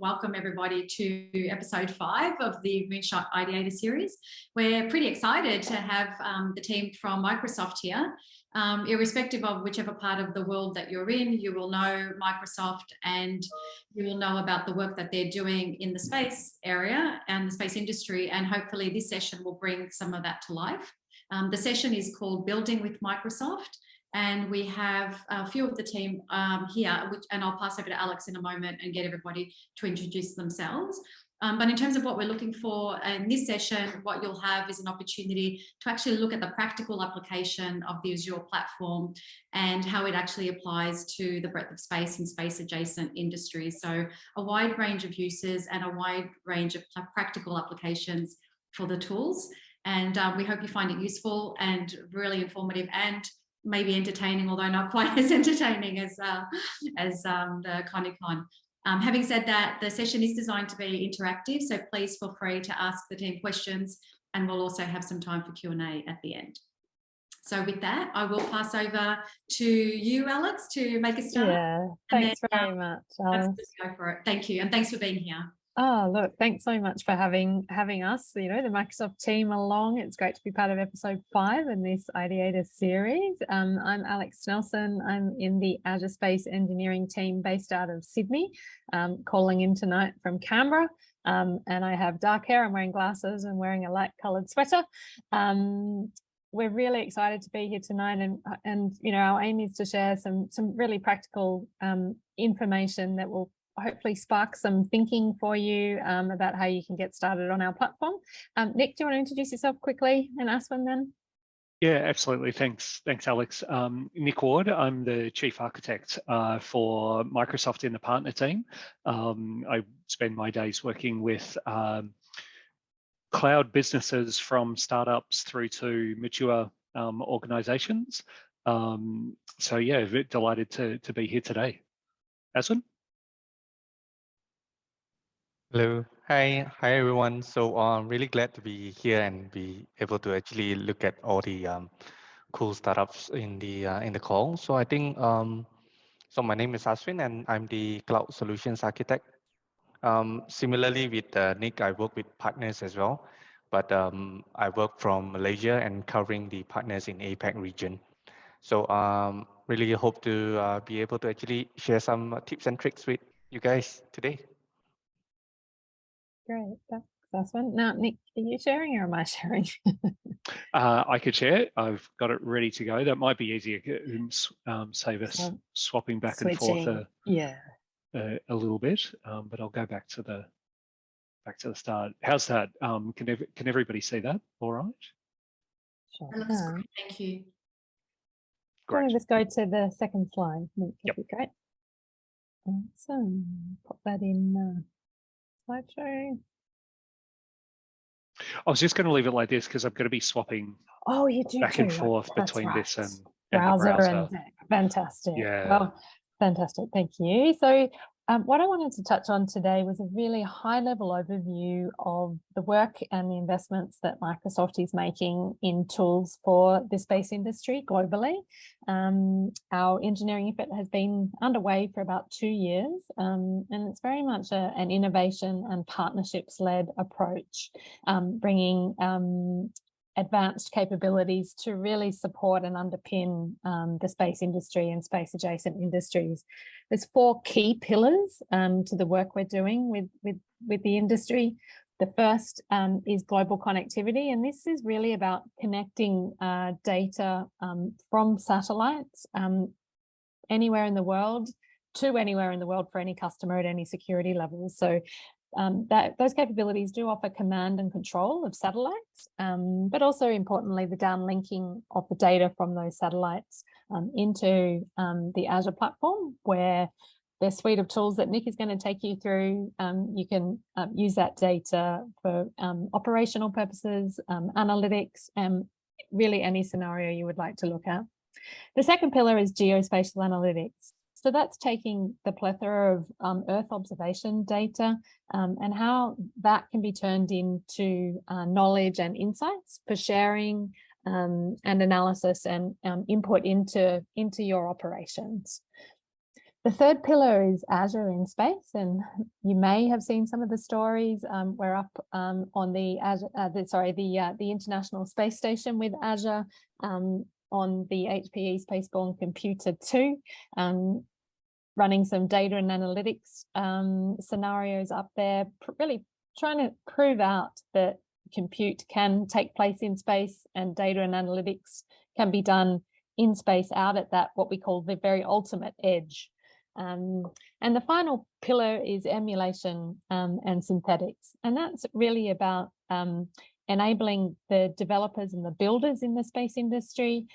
welcome everybody to episode 5 of the Moonshot Ideator series. We're pretty excited to have the team from Microsoft here. Irrespective of whichever part of the world that you're in, you will know Microsoft and you will know about the work that they're doing in the space area and the space industry, and hopefully this session will bring some of that to life. The session is called Building with Microsoft. And we have a few of the team here, and I'll pass over to Alex in a moment and get everybody to introduce themselves. But in terms of what we're looking for in this session, what you'll have is an opportunity to actually look at the practical application of the Azure platform and how it actually applies to the breadth of space and space adjacent industries. So a wide range of uses and a wide range of practical applications for the tools. And we hope you find it useful and really informative and maybe entertaining, although not quite as entertaining as the ConiCon. Having said that, the session is designed to be interactive, so please feel free to ask the team questions, and we'll also have some time for Q&A at the end. So with that, I will pass over to you, Alex, to make a start. Yeah, thanks very much, Alice. Go for it. Thank you, and thanks for being here. Oh, look, thanks so much for having us, the Microsoft team along. It's great to be part of episode 5 in this Ideator series. I'm Alex Nelson. I'm in the Azure Space Engineering team based out of Sydney, calling in tonight from Canberra. And I have dark hair, I'm wearing glasses and wearing a light coloured sweater. We're really excited to be here tonight, and our aim is to share some really practical information that will hopefully spark some thinking for you about how you can get started on our platform. Nick, do you want to introduce yourself quickly and Aswin then? Yeah, absolutely. Thanks, Alex. Nick Ward, I'm the Chief Architect for Microsoft in the partner team. I spend my days working with cloud businesses from startups through to mature organizations. So yeah, delighted to be here today. Aswin? Hello, hi everyone. So I'm really glad to be here and be able to actually look at all the cool startups in the call. So I think so my name is Aswin and I'm the Cloud Solutions Architect. Similarly with Nick, I work with partners as well, but I work from Malaysia and covering the partners in APAC region. So really hope to be able to actually share some tips and tricks with you guys today. Great, that's one. Now, Nick, are you sharing or am I sharing? I could share. I've got it ready to go. That might be easier. Save us swapping back and forth. A little bit, but I'll go back to the start. How's that? Can everybody see that? All right. Sure. That looks great. Thank you. Great. Let's go to the second slide. That'd be great. Awesome. Pop that in. Slideshow. I was just going to leave it like this because I'm going to be swapping back and forth between this and browser the browser. and Deck. Fantastic. Yeah. Well, fantastic. Thank you. So what I wanted to touch on today was a really high-level overview of the work and the investments that Microsoft is making in tools for the space industry globally. Our engineering effort has been underway for about 2 years, and it's very much an innovation and partnerships-led approach, bringing advanced capabilities to really support and underpin the space industry and space adjacent industries. There's 4 key pillars to the work we're doing with the industry. The first is global connectivity, and this is really about connecting data from satellites anywhere in the world to anywhere in the world for any customer at any security level. So those capabilities do offer command and control of satellites, but also importantly, the downlinking of the data from those satellites into the Azure platform, where the suite of tools that Nick is going to take you through, you can use that data for operational purposes, analytics, and really any scenario you would like to look at. The second pillar is Geospatial Analytics. So that's taking the plethora of Earth observation data and how that can be turned into knowledge and insights for sharing and analysis and input into your operations. The third pillar is Azure in space, and you may have seen some of the stories. We're up on the Azure, the International Space Station with Azure on the HPE Spaceborne Computer 2, running some data and analytics scenarios up there, really trying to prove out that compute can take place in space and data and analytics can be done in space out at that, what we call the very ultimate edge. And the final pillar is emulation and synthetics. And that's really about enabling the developers and the builders in the space industry.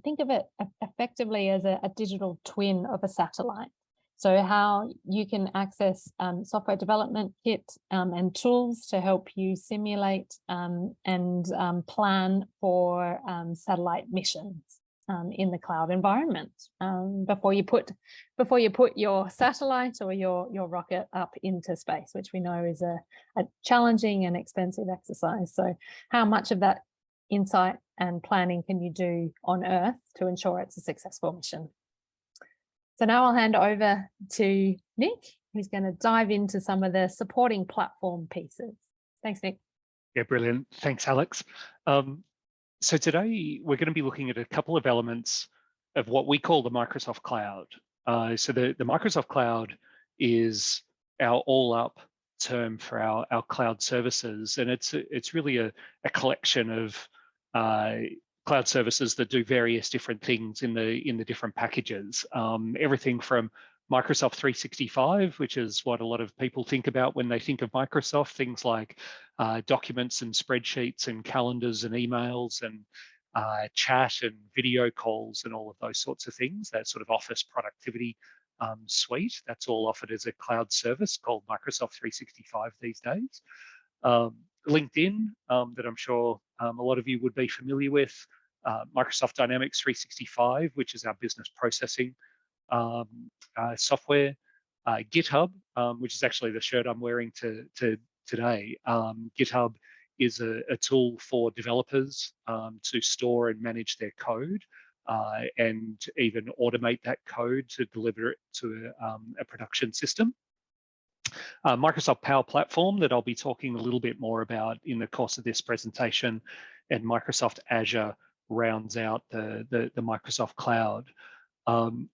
Think of it effectively as a digital twin of a satellite. So how you can access software development kit and tools to help you simulate and plan for satellite missions in the cloud environment before you put your satellite or your rocket up into space, which we know is a challenging and expensive exercise. So how much of that insight and planning can you do on Earth to ensure it's a successful mission? So now I'll hand over to Nick, who's going to dive into some of the supporting platform pieces. Thanks, Nick. Yeah, brilliant. Thanks, Alex. So today we're going to be looking at a couple of elements of what we call the Microsoft Cloud. So the Microsoft Cloud is our all-up term for our cloud services, and it's really a collection of cloud services that do various different things in the different packages. Everything from Microsoft 365, which is what a lot of people think about when they think of Microsoft, things like documents and spreadsheets and calendars and emails and chat and video calls and all of those sorts of things, that sort of office productivity suite. That's all offered as a cloud service called Microsoft 365 these days. LinkedIn, that I'm sure a lot of you would be familiar with, Microsoft Dynamics 365, which is our business processing software, GitHub, which is actually the shirt I'm wearing today. GitHub is a tool for developers to store and manage their code and even automate that code to deliver it to a production system. Microsoft Power Platform, that I'll be talking a little bit more about in the course of this presentation, and Microsoft Azure rounds out the Microsoft Cloud.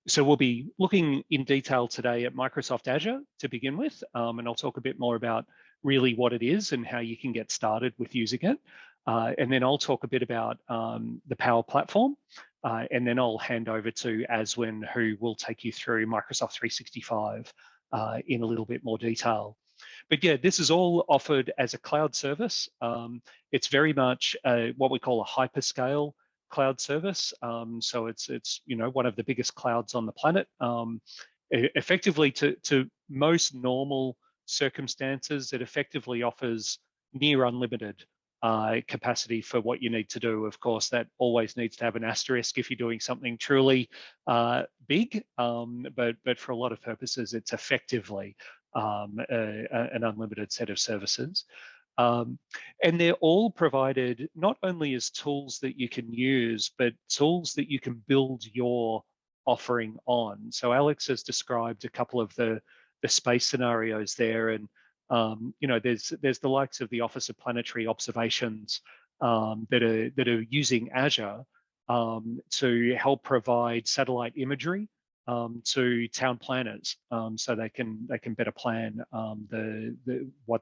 So we'll be looking in detail today at Microsoft Azure to begin with, and I'll talk a bit more about really what it is and how you can get started with using it. And then I'll talk a bit about the Power Platform, and then I'll hand over to Aswin, who will take you through Microsoft 365 in a little bit more detail. But yeah, this is all offered as a cloud service. It's very much what we call a hyperscale cloud service. So it's one of the biggest clouds on the planet. Effectively, to most normal circumstances, it effectively offers near unlimited capacity for what you need to do. Of course, that always needs to have an asterisk if you're doing something truly big, but for a lot of purposes, it's effectively an unlimited set of services. And they're all provided not only as tools that you can use, but tools that you can build your offering on. So Alex has described a couple of the space scenarios there, and there's the likes of the Office of Planetary Observations that are using Azure to help provide satellite imagery to town planners, so they can better plan how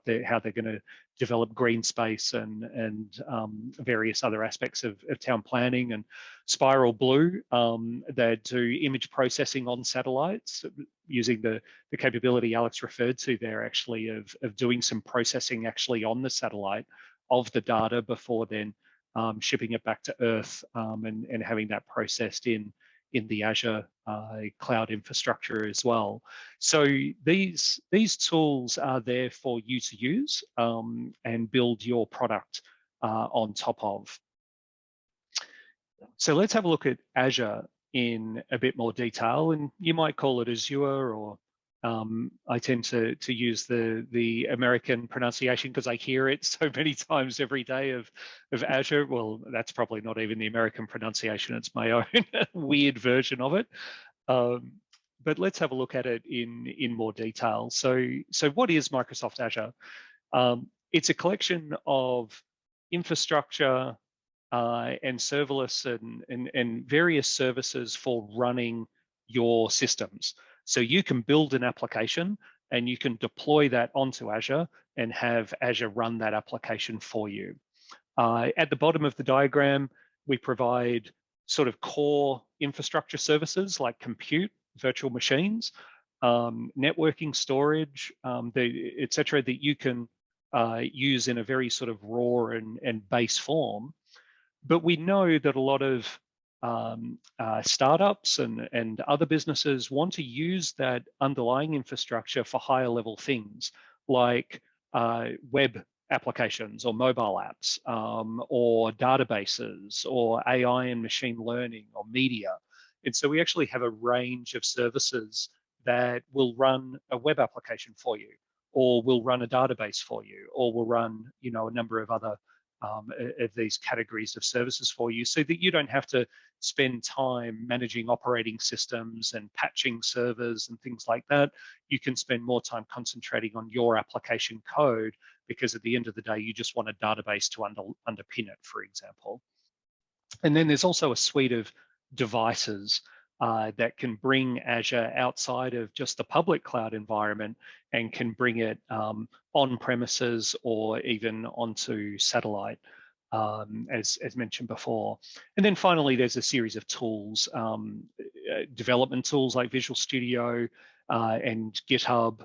they're going to develop green space and various other aspects of town planning. And Spiral Blue, that do image processing on satellites using the capability Alex referred to there, actually of doing some processing actually on the satellite of the data before then shipping it back to Earth and having that processed in the Azure cloud infrastructure as well. So these tools are there for you to use and build your product on top of. So let's have a look at Azure in a bit more detail, and you might call it Azure, or I tend to use the American pronunciation because I hear it so many times every day of Azure. Well, that's probably not even the American pronunciation, it's my own weird version of it. but let's have a look at it in more detail. So what is Microsoft Azure? It's a collection of infrastructure and serverless and various services for running your systems. So you can build an application and you can deploy that onto Azure and have Azure run that application for you. At the bottom of the diagram, we provide sort of core infrastructure services like compute, virtual machines, networking, storage, et cetera, that you can use in a very sort of raw and base form. But we know that a lot of startups and other businesses want to use that underlying infrastructure for higher level things like web applications or mobile apps or databases or AI and machine learning or media. And so we actually have a range of services that will run a web application for you, or will run a database for you, or will run, you know, a number of other of these categories of services for you, so that you don't have to spend time managing operating systems and patching servers and things like that. You can spend more time concentrating on your application code, because at the end of the day, you just want a database to underpin it, for example. And then there's also a suite of devices that can bring Azure outside of just the public cloud environment and can bring it on premises or even onto satellite, as mentioned before. And then finally, there's a series of tools, development tools like Visual Studio and GitHub.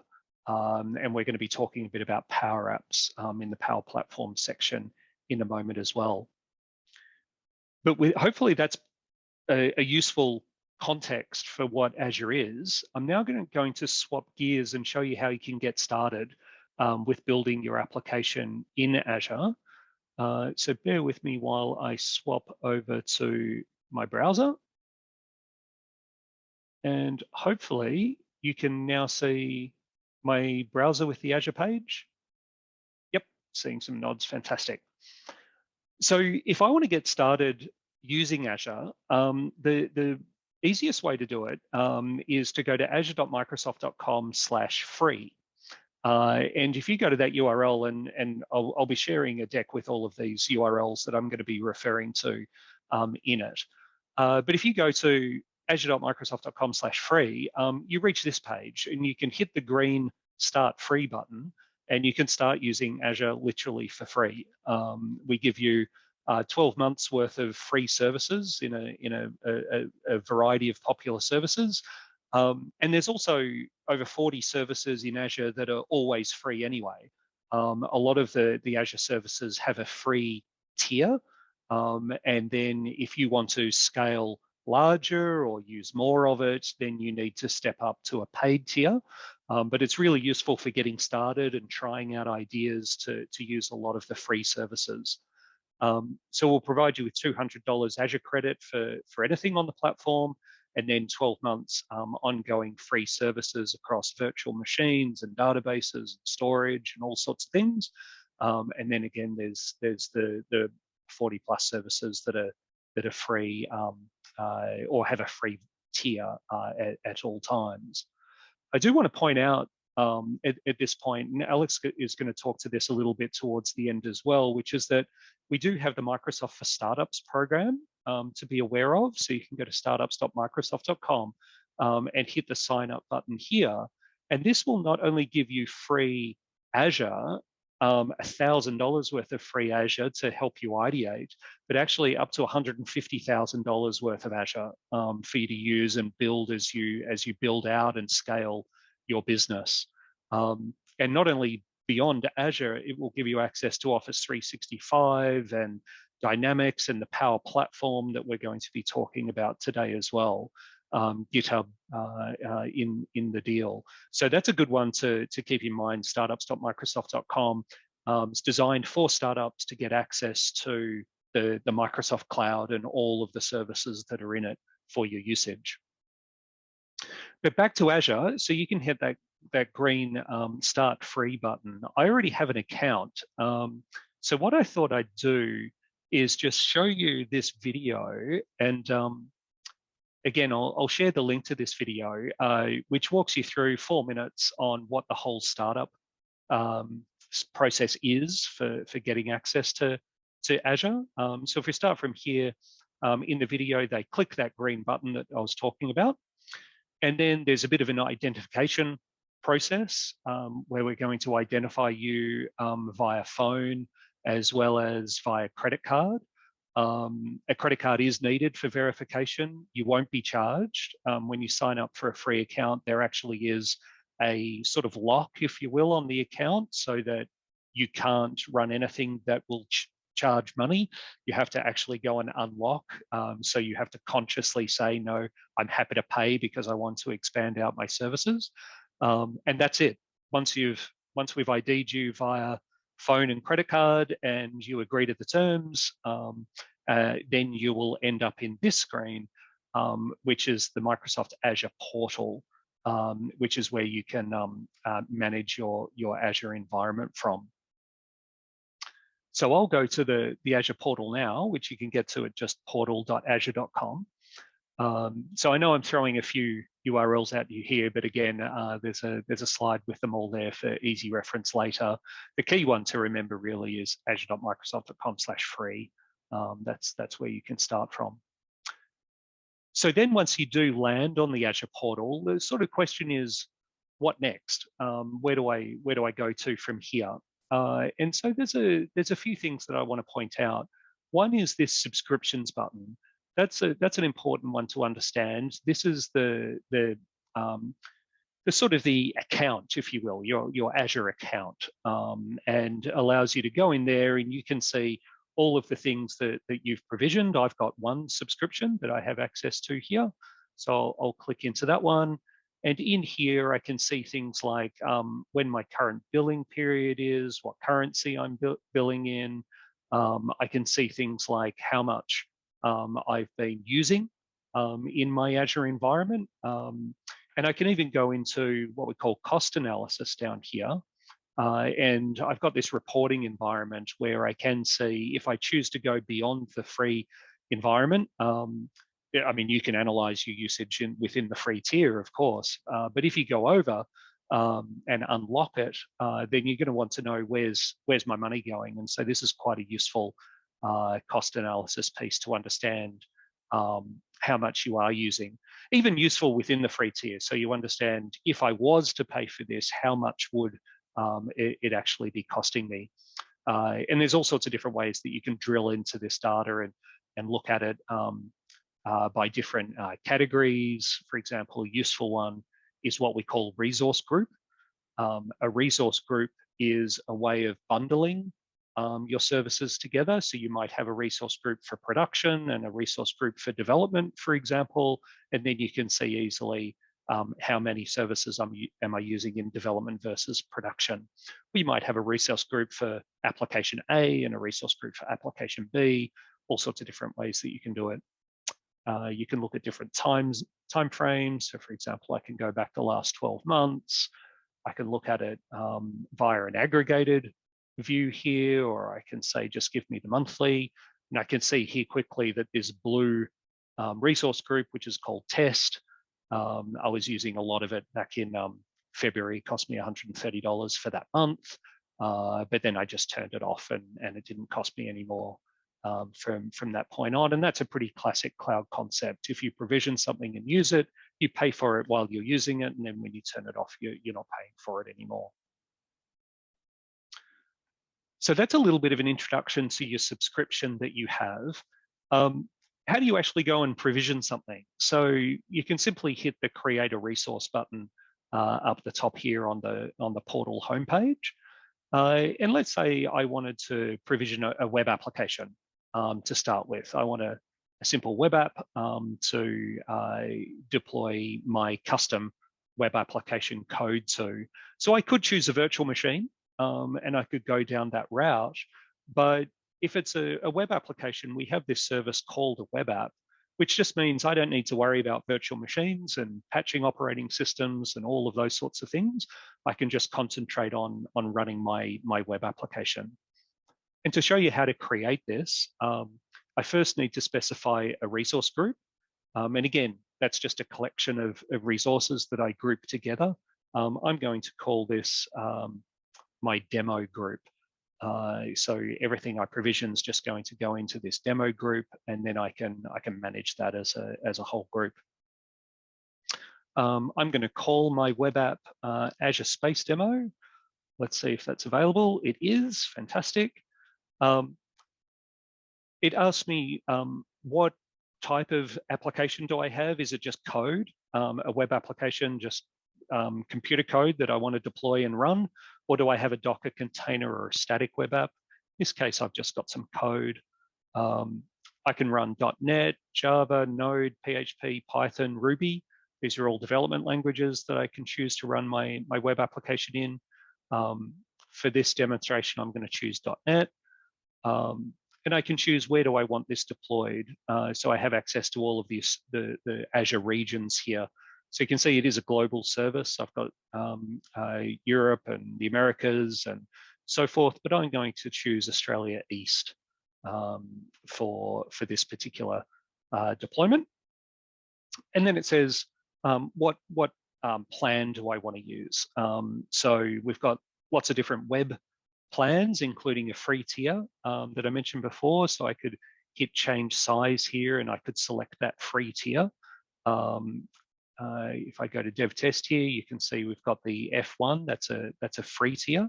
And we're going to be talking a bit about Powerapps in the Power Platform section in a moment as well. But hopefully that's a useful context for what Azure is. I'm now going to swap gears and show you how you can get started with building your application in Azure. So bear with me while I swap over to my browser. And hopefully you can now see my browser with the Azure page. Yep, seeing some nods, fantastic. So if I want to get started using Azure, the easiest way to do it is to go to azure.microsoft.com/free. And if you go to that URL, and I'll be sharing a deck with all of these URLs that I'm going to be referring to in it. But if you go to azure.microsoft.com/free, you reach this page and you can hit the green Start Free button and you can start using Azure literally for free. We give you 12 months worth of free services in a variety of popular services. And there's also over 40 services in Azure that are always free anyway. A lot of the Azure services have a free tier. And then if you want to scale larger or use more of it, then you need to step up to a paid tier. But it's really useful for getting started and trying out ideas to use a lot of the free services. So we'll provide you with $200 Azure credit for anything on the platform, and then 12 months ongoing free services across virtual machines and databases and storage and all sorts of things. And then again, there's the 40 plus services that are free or have a free tier at all times. I do want to point out at this point, and Alex is going to talk to this a little bit towards the end as well, which is that we do have the Microsoft for Startups program to be aware of. So you can go to startups.microsoft.com and hit the sign up button here. And this will not only give you free Azure, $1,000 worth of free Azure to help you ideate, but actually up to $150,000 worth of Azure for you to use and build as you build out and scale your business. And not only beyond Azure, it will give you access to Office 365 and Dynamics and the Power Platform that we're going to be talking about today as well. GitHub in the deal. So that's a good one to keep in mind, startups.microsoft.com. It's designed for startups to get access to the Microsoft Cloud and all of the services that are in it for your usage. But back to Azure, so you can hit that green Start Free button. I already have an account. So what I thought I'd do is just show you this video, and again, I'll share the link to this video, which walks you through 4 minutes on what the whole startup process is for getting access to Azure. So if we start from here, in the video, they click that green button that I was talking about. And then there's a bit of an identification process where we're going to identify you via phone as well as via credit card. A credit card is needed for verification. You won't be charged. When you sign up for a free account, there actually is a sort of lock, if you will, on the account so that you can't run anything that will charge money. You have to actually go and unlock. So you have to consciously say, no, I'm happy to pay because I want to expand out my services. And that's it. Once we've ID'd you via phone and credit card and you agree to the terms, then you will end up in this screen, which is the Microsoft Azure Portal, which is where you can manage your Azure environment from. So I'll go to the Azure Portal now, which you can get to at just portal.azure.com. So I know I'm throwing a few URLs at you here, but again, there's a slide with them all there for easy reference later. The key one to remember really is azure.microsoft.com/free. That's where you can start from. So then once you do land on the Azure Portal, the sort of question is, what next? Where do I go to from here? And so there's a few things that I want to point out. One is this subscriptions button. That's an important one to understand. This is the sort of the account, if you will, your Azure account, and allows you to go in there and you can see all of the things that you've provisioned. I've got one subscription that I have access to here. So I'll click into that one. And in here, I can see things like when my current billing period is, what currency I'm billing in. I can see things like how much I've been using in my Azure environment. And I can even go into what we call cost analysis down here. And I've got this reporting environment where I can see if I choose to go beyond the free environment. I mean, you can analyze your usage within the free tier, of course, but if you go over and unlock it, then you're going to want to know where's my money going. And so this is quite a useful cost analysis piece to understand how much you are using, even useful within the free tier. So you understand if I was to pay for this, how much would it actually be costing me? And there's all sorts of different ways that you can drill into this data and look at it by different categories. For example, a useful one is what we call resource group. A resource group is a way of bundling your services together. So you might have a resource group for production and a resource group for development, for example, and then you can see easily how many services am I using in development versus production. We might have a resource group for application A and a resource group for application B, all sorts of different ways that you can do it. You can look at different time frames. So for example, I can go back the last 12 months. I can look at it via an aggregated view here, or I can say, just give me the monthly. And I can see here quickly that this blue resource group, which is called test, I was using a lot of it back in February. It cost me $130 for that month, but then I just turned it off and it didn't cost me any more from that point on. And that's a pretty classic cloud concept. If you provision something and use it, you pay for it while you're using it, and then when you turn it off, you're not paying for it anymore. So that's a little bit of an introduction to your subscription that you have. How do you actually go and provision something? So you can simply hit the Create a Resource button up the top here on the portal homepage. And let's say I wanted to provision a web application to start with. I want a simple web app to deploy my custom web application code to. So I could choose a virtual machine and I could go down that route. But if it's a web application, we have this service called a web app, which just means I don't need to worry about virtual machines and patching operating systems and all of those sorts of things. I can just concentrate on running my web application. And to show you how to create this, I first need to specify a resource group. And again, that's just a collection of resources that I group together. I'm going to call this my demo group. So everything I provision is just going to go into this demo group, and then I can manage that as a whole group. I'm going to call my web app Azure Space Demo. Let's see if that's available. It is. Fantastic. It asks me what type of application do I have? Is it just code, a web application, just computer code that I want to deploy and run? Or do I have a Docker container or a static web app? In this case, I've just got some code. I can run .NET, Java, Node, PHP, Python, Ruby. These are all development languages that I can choose to run my web application in. For this demonstration, I'm going to choose .NET. And I can choose where do I want this deployed. So I have access to all of the Azure regions here. So you can see it is a global service. I've got Europe and the Americas and so forth, but I'm going to choose Australia East for this particular deployment. And then it says, what plan do I want to use? So we've got lots of different web plans, including a free tier that I mentioned before. So I could hit change size here and I could select that free tier. If I go to dev test here, you can see we've got the F1, that's a free tier.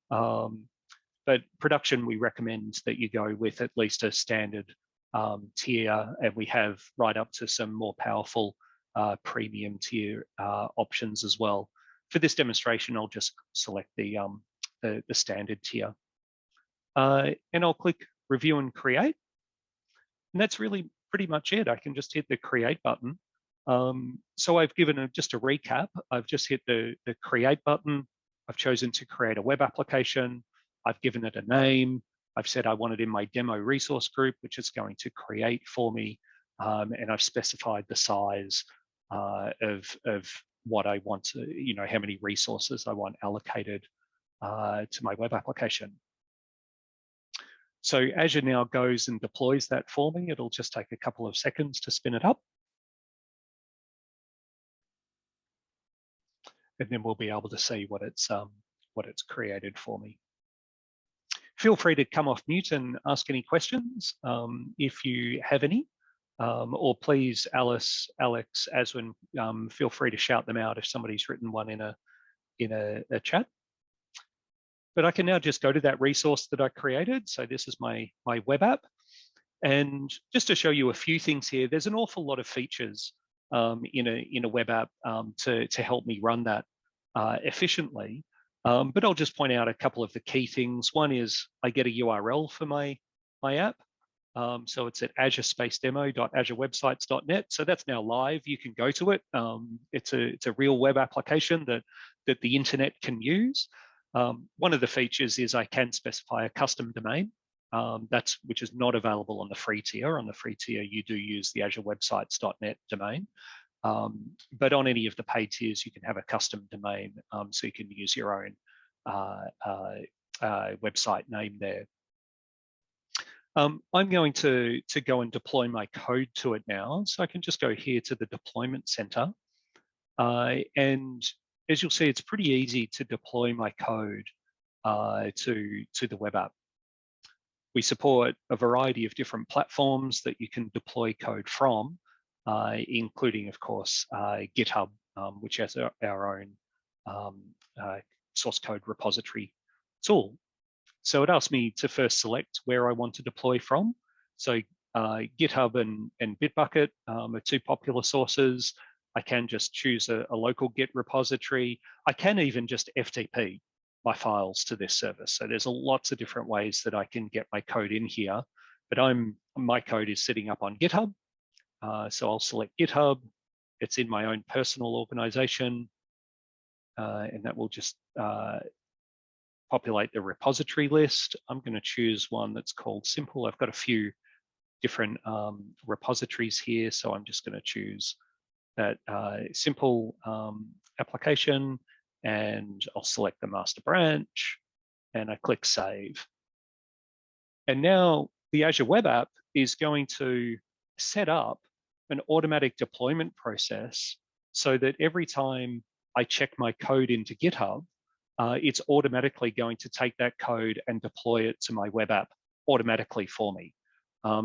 But production, we recommend that you go with at least a standard tier, and we have right up to some more powerful premium tier options as well. For this demonstration, I'll just select the standard tier. And I'll click review and create. And that's really pretty much it. I can just hit the create button. So I've given just a recap. I've just hit the create button. I've chosen to create a web application. I've given it a name. I've said I want it in my demo resource group, which it's going to create for me. And I've specified the size of what I want to, how many resources I want allocated to my web application. So Azure now goes and deploys that for me. It'll just take a couple of seconds to spin it up. And then we'll be able to see what it's created for me. Feel free to come off mute and ask any questions if you have any, or please, Alice, Alex, Aswin, feel free to shout them out if somebody's written one in a chat. But I can now just go to that resource that I created. So this is my web app. And just to show you a few things here, there's an awful lot of features in a web app to help me run that efficiently. But I'll just point out a couple of the key things. One is I get a URL for my app. So it's at azurespacedemo.azurewebsites.net. So that's now live. You can go to it. It's a real web application that the internet can use. One of the features is I can specify a custom domain. Which is not available on the free tier. On the free tier, you do use the azurewebsites.net domain. But on any of the paid tiers, you can have a custom domain, so you can use your own website name there. I'm going to go and deploy my code to it now. So I can just go here to the deployment center. And as you'll see, it's pretty easy to deploy my code to the web app. We support a variety of different platforms that you can deploy code from, including, of course, GitHub, which has our own source code repository tool. So it asks me to first select where I want to deploy from. So GitHub and Bitbucket are two popular sources. I can just choose a local Git repository. I can even just FTP my files to this service. So there's lots of different ways that I can get my code in here, but my code is sitting up on GitHub. So I'll select GitHub. It's in my own personal organization, and that will just populate the repository list. I'm going to choose one that's called Simple. I've got a few different repositories here, so I'm just going to choose that Simple application, and I'll select the master branch, and I click Save. And now the Azure Web App is going to set up an automatic deployment process so that every time I check my code into GitHub, it's automatically going to take that code and deploy it to my web app automatically for me,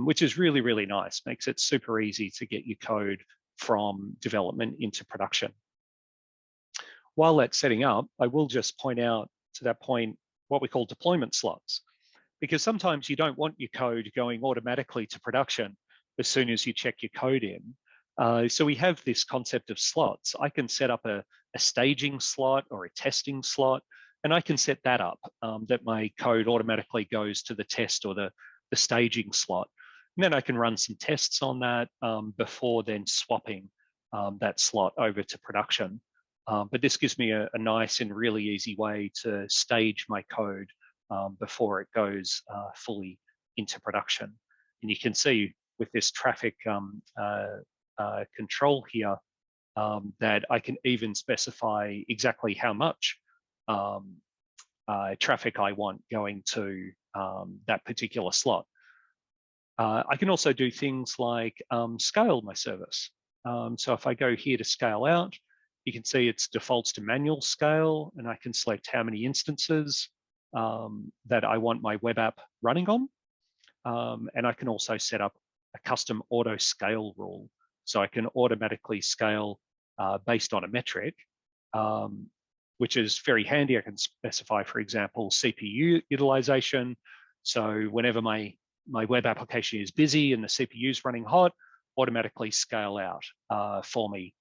which is really, really nice. Makes it super easy to get your code from development into production. While that's setting up, I will just point out to that point what we call deployment slots, because sometimes you don't want your code going automatically to production as soon as you check your code in. So we have this concept of slots. I can set up a staging slot or a testing slot, and I can set that up that my code automatically goes to the test or the staging slot. And then I can run some tests on that before then swapping that slot over to production. But this gives me a nice and really easy way to stage my code before it goes fully into production. And you can see with this traffic control here that I can even specify exactly how much traffic I want going to that particular slot. I can also do things like scale my service. So if I go here to scale out, you can see it defaults to manual scale, and I can select how many instances that I want my web app running on. And I can also set up a custom auto scale rule. So I can automatically scale based on a metric, which is very handy. I can specify, for example, CPU utilization. So whenever my web application is busy and the CPU is running hot, automatically scale out for me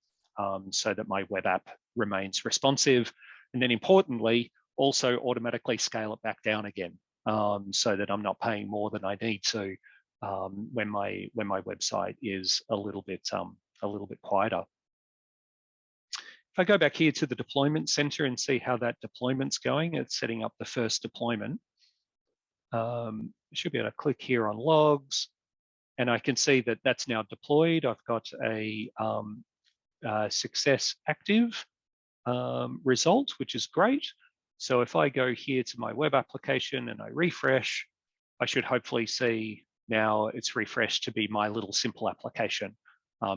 so that my web app remains responsive. And then importantly, also automatically scale it back down again so that I'm not paying more than I need to when my website is a little bit quieter. If I go back here to the deployment center and see how that deployment's going, it's setting up the first deployment. I should be able to click here on logs, and I can see that that's now deployed. I've got a success active result, which is great. So if I go here to my web application and I refresh, I should hopefully see now it's refreshed to be my little simple application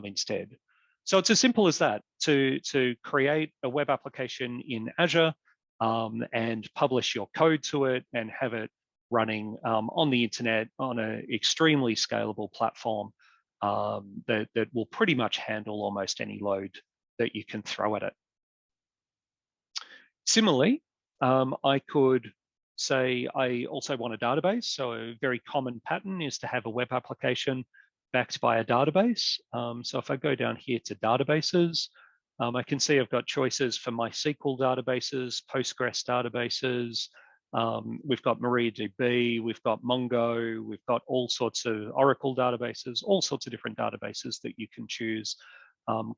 instead. So it's as simple as that, to create a web application in Azure and publish your code to it and have it running on the internet on an extremely scalable platform that will pretty much handle almost any load that you can throw at it. Similarly, I could say I also want a database. So a very common pattern is to have a web application backed by a database. So if I go down here to databases, I can see I've got choices for MySQL databases, Postgres databases. We've got MariaDB, we've got Mongo, we've got all sorts of Oracle databases, all sorts of different databases that you can choose.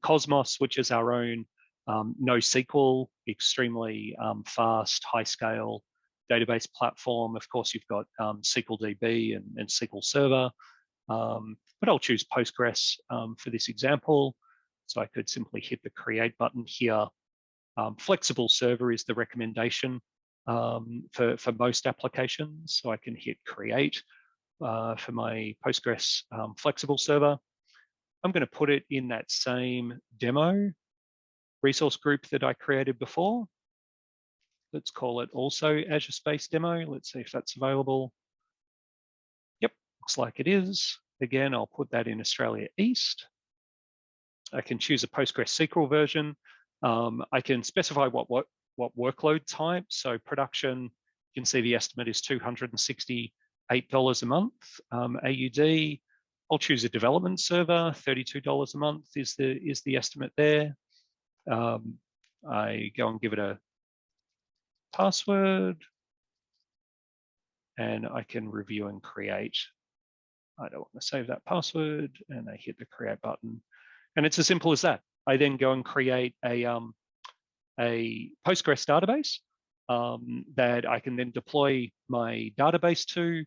Cosmos, which is our own NoSQL, extremely fast, high scale database platform. Of course, you've got SQLDB and SQL Server, but I'll choose Postgres for this example. So I could simply hit the create button here. Flexible server is the recommendation for most applications. So I can hit create for my Postgres flexible server. I'm going to put it in that same demo resource group that I created before. Let's call it also Azure Space Demo. Let's see if that's available. Yep, looks like it is. Again, I'll put that in Australia East. I can choose a PostgreSQL version. I can specify what workload type. So production, you can see the estimate is $268 a month. AUD, I'll choose a development server. $32 a month is the estimate there. I go and give it a password, and I can review and create. I don't want to save that password, and I hit the create button. And it's as simple as that. I then go and create a Postgres database that I can then deploy my database to,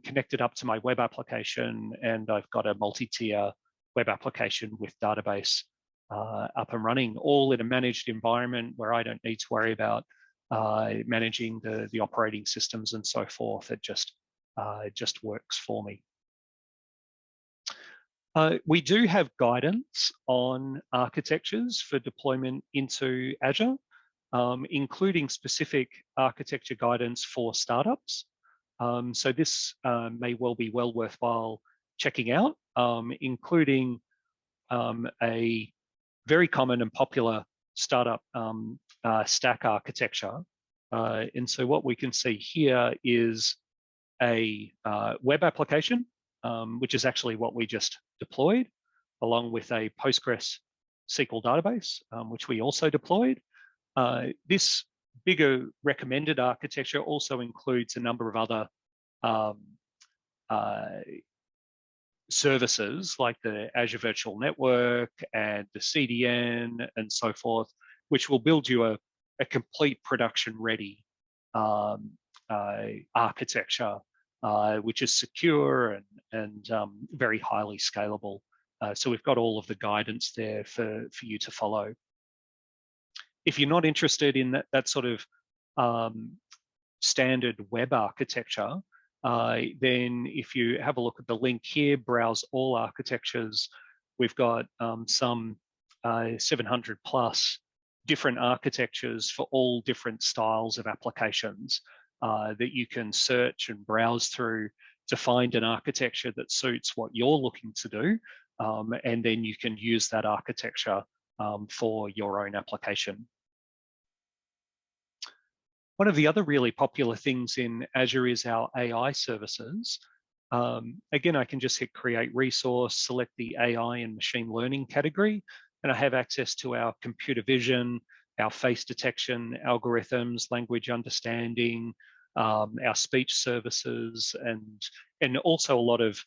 connect it up to my web application, and I've got a multi-tier web application with database up and running, all in a managed environment where I don't need to worry about managing the operating systems and so forth. It just works for me. We do have guidance on architectures for deployment into Azure, including specific architecture guidance for startups. So this may well be worthwhile checking out, including a very common and popular startup stack architecture. And so what we can see here is a web application, which is actually what we just deployed, along with a Postgres SQL database, which we also deployed. This bigger recommended architecture also includes a number of other services like the Azure Virtual Network and the CDN and so forth, which will build you a complete production-ready architecture, which is secure and very highly scalable. So we've got all of the guidance there for you to follow. If you're not interested in that sort of standard web architecture, then if you have a look at the link here, browse all architectures, we've got some 700 plus different architectures for all different styles of applications that you can search and browse through to find an architecture that suits what you're looking to do. And then you can use that architecture for your own application. One of the other really popular things in Azure is our AI services. Again, I can just hit create resource, select the AI and machine learning category, and I have access to our computer vision, our face detection algorithms, language understanding, our speech services, and also a lot of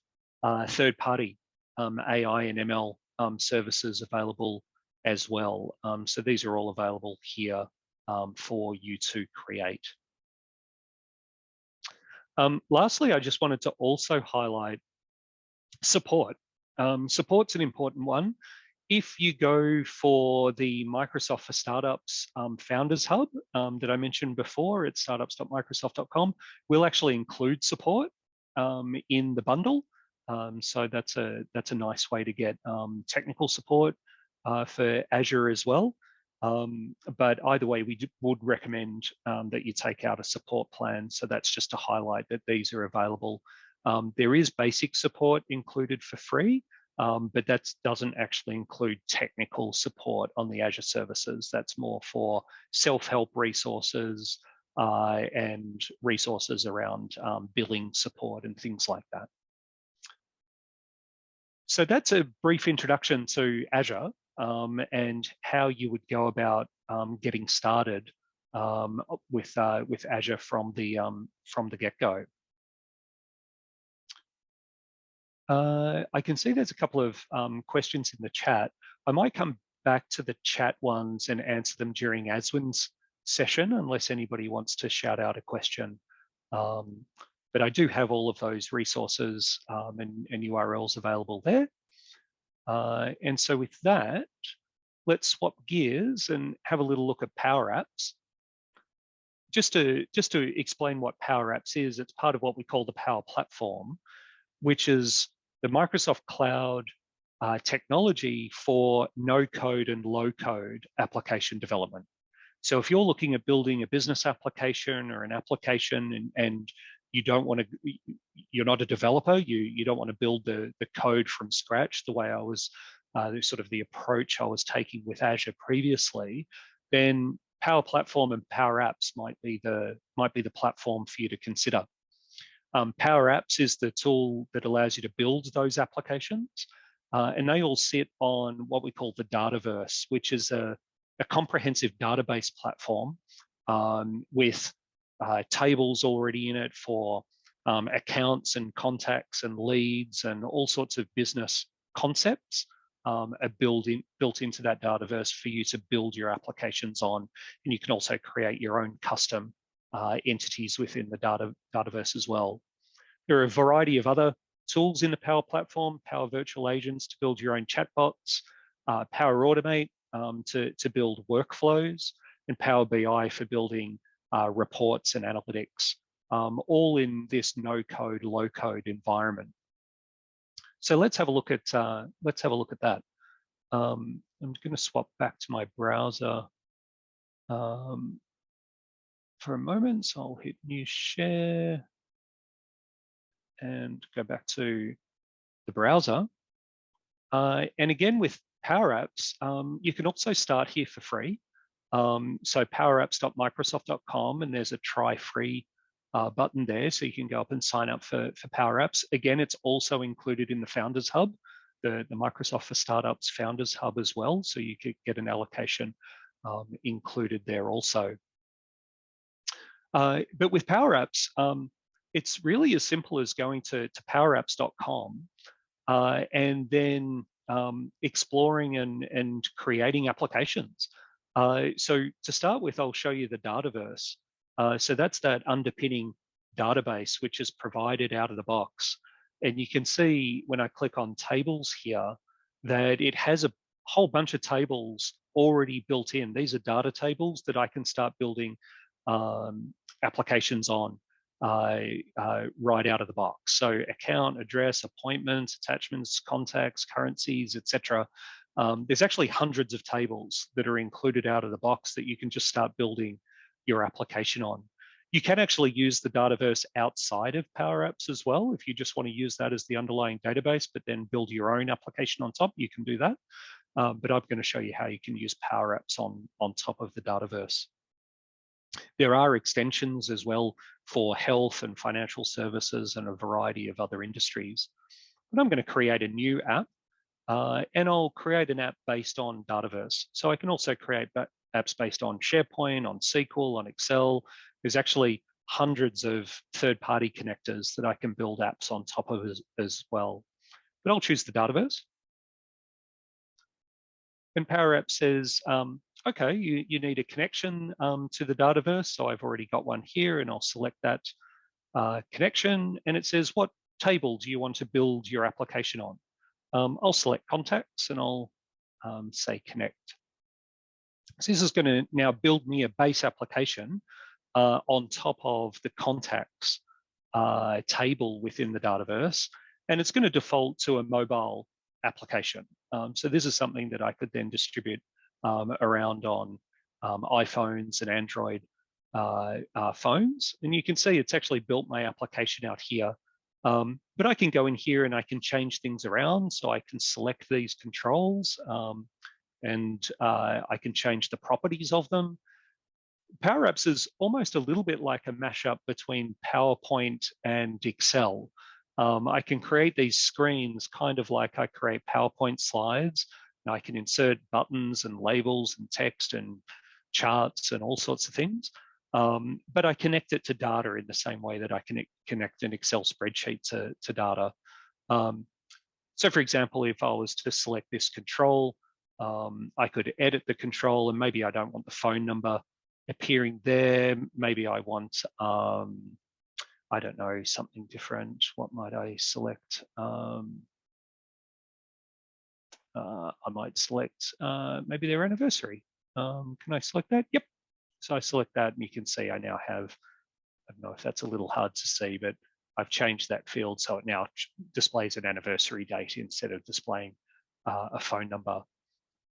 third-party AI and ML services available as well. So these are all available here for you to create. Lastly, I just wanted to also highlight support. Support's an important one. If you go for the Microsoft for Startups Founders Hub that I mentioned before at startups.microsoft.com, we'll actually include support in the bundle. So that's a nice way to get technical support for Azure as well. But either way, we would recommend that you take out a support plan. So that's just to highlight that these are available. There is basic support included for free, but that doesn't actually include technical support on the Azure services. That's more for self-help resources and resources around billing support and things like that. So that's a brief introduction to Azure and how you would go about getting started with Azure from the get-go. I can see there's a couple of questions in the chat. I might come back to the chat ones and answer them during Aswin's session, unless anybody wants to shout out a question. But I do have all of those resources and URLs available there. And so with that, let's swap gears and have a little look at Powerapps. Just to explain what Powerapps is, it's part of what we call the Power Platform, which is the Microsoft Cloud technology for no-code and low-code application development. So if you're looking at building a business application or an application and you don't want to, you're not a developer, you don't want to build the code from scratch the way I was, sort of the approach I was taking with Azure previously, then Power Platform and Powerapps might be the platform for you to consider. Powerapps is the tool that allows you to build those applications, and they all sit on what we call the Dataverse, which is a comprehensive database platform with tables already in it for accounts and contacts and leads and all sorts of business concepts are built into that Dataverse for you to build your applications on. And you can also create your own custom entities within the Dataverse as well. There are a variety of other tools in the Power Platform, Power Virtual Agents to build your own chatbots, Power Automate to build workflows, and Power BI for building reports and analytics, all in this no-code, low-code environment. So let's have a look at that. I'm going to swap back to my browser for a moment. So I'll hit new share and go back to the browser. And again, with Powerapps, you can also start here for free. So powerapps.microsoft.com, and there's a try free button there. So you can go up and sign up for Powerapps. Again, it's also included in the Founders Hub, the Microsoft for Startups Founders Hub as well. So you could get an allocation included there also. But with Powerapps, it's really as simple as going to powerapps.com and then exploring and creating applications. So to start with, I'll show you the Dataverse. So that's that underpinning database, which is provided out of the box. And you can see when I click on tables here, that it has a whole bunch of tables already built in. These are data tables that I can start building applications on right out of the box. So account, address, appointments, attachments, contacts, currencies, etc. There's actually hundreds of tables that are included out of the box that you can just start building your application on. You can actually use the Dataverse outside of Powerapps as well. If you just want to use that as the underlying database, but then build your own application on top, you can do that. But I'm going to show you how you can use Powerapps on top of the Dataverse. There are extensions as well for health and financial services and a variety of other industries. But I'm going to create a new app and I'll create an app based on Dataverse. So I can also create apps based on SharePoint, on SQL, on Excel. There's actually hundreds of third-party connectors that I can build apps on top of as well. But I'll choose the Dataverse. And Powerapps says, okay, you need a connection to the Dataverse. So I've already got one here and I'll select that connection. And it says, what table do you want to build your application on? I'll select contacts and I'll say connect. So this is going to now build me a base application on top of the contacts table within the Dataverse. And it's going to default to a mobile application. So this is something that I could then distribute around on iPhones and Android phones. And you can see it's actually built my application out here. But I can go in here and I can change things around. So I can select these controls and I can change the properties of them. Powerapps is almost a little bit like a mashup between PowerPoint and Excel. I can create these screens kind of like I create PowerPoint slides. Now I can insert buttons and labels and text and charts and all sorts of things. But I connect it to data in the same way that I can connect an Excel spreadsheet to data. So for example, if I was to select this control, I could edit the control and maybe I don't want the phone number appearing there. Maybe I want, I don't know, something different. What might I select? I might select maybe their anniversary. Can I select that? Yep. So I select that and you can see I now have, I don't know if that's a little hard to see, but I've changed that field so it now displays an anniversary date instead of displaying a phone number.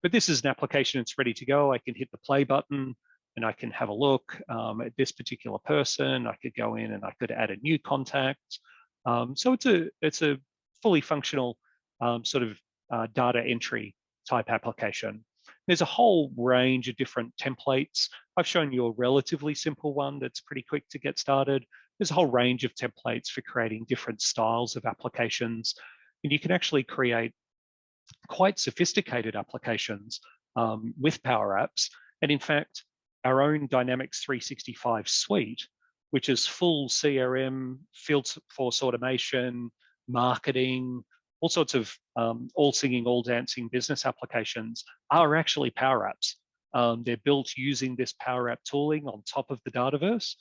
But this is an application, it's ready to go. I can hit the play button and I can have a look at this particular person. I could go in and I could add a new contact. So it's a fully functional sort of data entry type application. There's a whole range of different templates. I've shown you a relatively simple one that's pretty quick to get started. There's a whole range of templates for creating different styles of applications. And you can actually create quite sophisticated applications with Powerapps. And in fact, our own Dynamics 365 suite, which is full CRM, field force automation, marketing, all sorts of all singing, all dancing business applications are actually Powerapps. They're built using this Powerapp tooling on top of the Dataverse.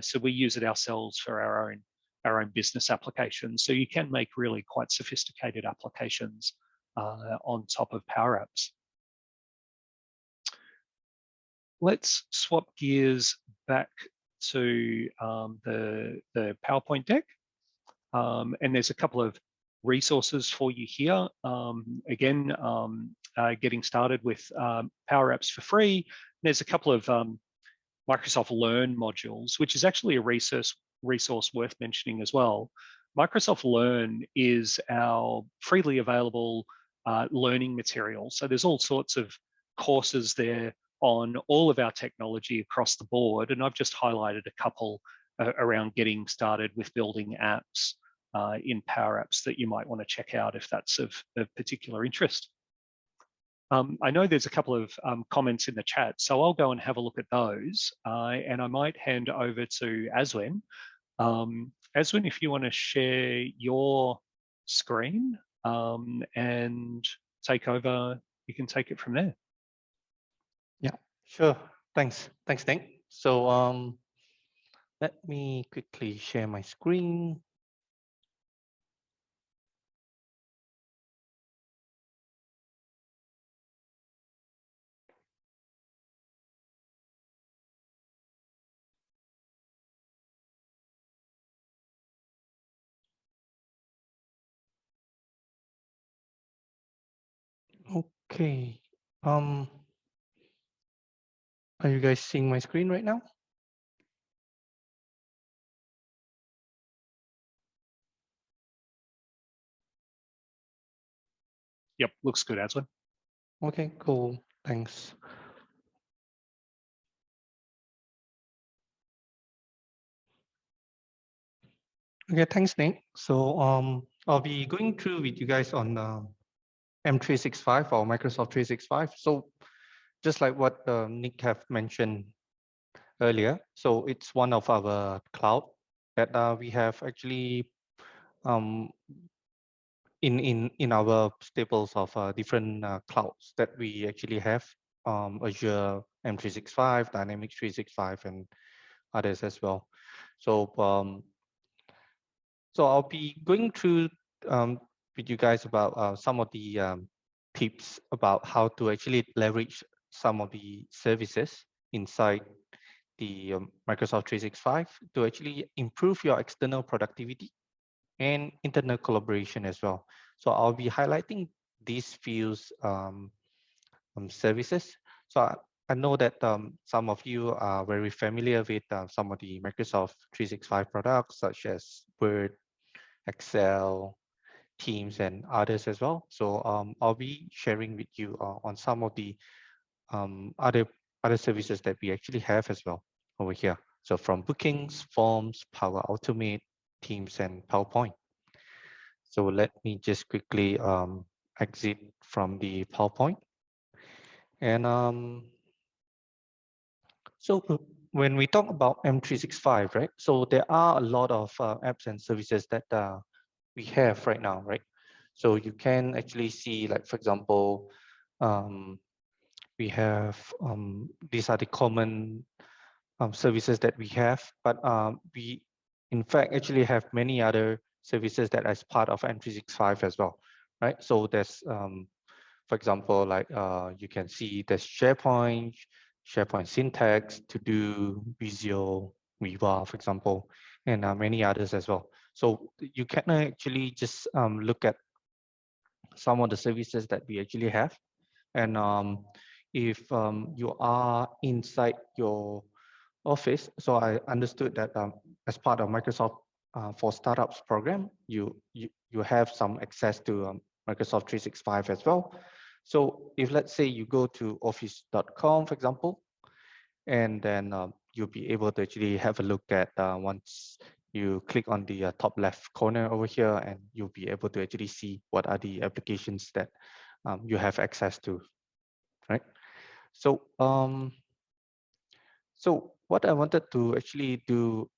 So we use it ourselves for our own business applications. So you can make really quite sophisticated applications on top of Powerapps. Let's swap gears back to the PowerPoint deck. And there's a couple of resources for you here. Again, getting started with Powerapps for free. There's a couple of Microsoft Learn modules, which is actually a resource worth mentioning as well. Microsoft Learn is our freely available learning material. So there's all sorts of courses there on all of our technology across the board. And I've just highlighted a couple around getting started with building apps in Powerapps that you might want to check out if that's of particular interest. I know there's a couple of comments in the chat, so I'll go and have a look at those. And I might hand over to Azwin. Azwin, if you want to share your screen and take over, you can take it from there. Yeah, sure. Thanks, Nick. So let me quickly share my screen. Okay. Are you guys seeing my screen right now? Yep, looks good, Azwin. Okay, cool. Thanks. Okay, thanks, Nick. So I'll be going through with you guys on M365 or Microsoft 365. So just like what Nick have mentioned earlier, so it's one of our cloud that we have actually in our staples of different clouds that we actually have, Azure M365, Dynamics 365, and others as well. So so I'll be going through with you guys about some of the tips about how to actually leverage some of the services inside the Microsoft 365 to actually improve your external productivity and internal collaboration as well. So I'll be highlighting these few services. So I know that some of you are very familiar with some of the Microsoft 365 products such as Word, Excel, Teams, and others as well. So I'll be sharing with you on some of the other services that we actually have as well over here. So from bookings, forms, Power Automate, Teams, and PowerPoint. So let me just quickly exit from the PowerPoint. And so when we talk about M365, right? So there are a lot of apps and services that we have right now, right? So you can actually see, like, for example, we have, these are the common services that we have, but we in fact actually have many other services that as part of M365 as well, right? So there's, for example, like you can see there's SharePoint Syntax, To Do, Visio, Viva, for example, and many others as well. So you can actually just look at some of the services that we actually have. And if you are inside your office, so I understood that as part of Microsoft for Startups program, you have some access to Microsoft 365 as well. So if let's say you go to office.com, for example, and then you'll be able to actually have a look at once you click on the top left corner over here, and you'll be able to actually see what are the applications that you have access to, right? So so what I wanted to actually do